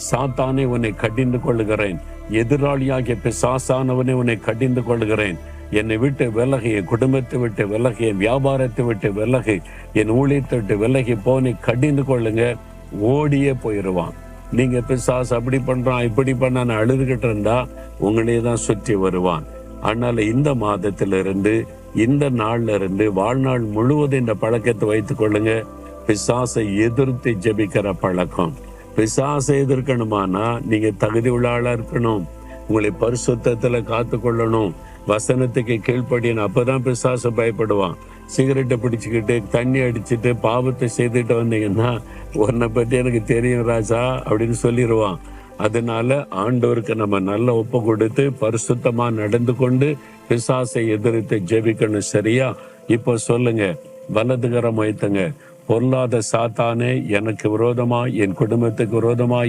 சாத்தானே உன்னை கடிந்து கொள்ளுகிறேன், எதிராளியாகிய பிசாசானவனே உன்னை கடிந்து கொள்ளுகிறேன். என்னை விட்டு விலகி, என் குடும்பத்தை விட்டு விலகி, என் வியாபாரத்தை விட்டு விலகி, என் ஊழியத்தை விட்டு விலகி போனை கடிந்து கொள்ளுங்க. ஓடியே போயிடுவான். நீங்க பிசாசு அப்படி பண்றான் இப்படி பண்ணான்னு அழுதுகிட்டு இருந்தா உங்களே தான் சுற்றி வருவான். அதனால இந்த மாதத்திலிருந்து, இந்த நாள்ல இருந்து வாழ்நாள் முழுவதும் இந்த பழக்கத்தை வைத்துக் கொள்ளுங்க. பிசாசை எதிர்த்து ஜெபிக்கிற பழக்கம். பிசாசை எதிர்க்கணுமானா நீங்க தகுதி உள்ள ஆளா இருக்கணும். உங்களை பரிசுத்தத்துல காத்து கொள்ளணும். வசனத்துக்கு கீழ்ப்படியணும். அப்பதான் பிசாசு பயப்படுவான். சிகரெட்டை பிடிச்சுக்கிட்டு தண்ணி அடிச்சுட்டு பாவத்தை செய்துட்டு வந்தீங்கன்னா உன்னை பத்தி எனக்கு தெரியும் ராஜா அப்படின்னு சொல்லிடுவான். அதனால ஆண்டவருக்கு நம்ம நல்ல ஒப்பு கொடுத்து பரிசுத்தமா நடந்து கொண்டு பிசாசை எதிர்த்து ஜெபிக்கணும். சரியா? இப்போ சொல்லுங்க, வலதுகரம் வைத்துங்க. பொல்லாத சாத்தானே, எனக்கு விரோதமா, என் குடும்பத்துக்கு விரோதமா,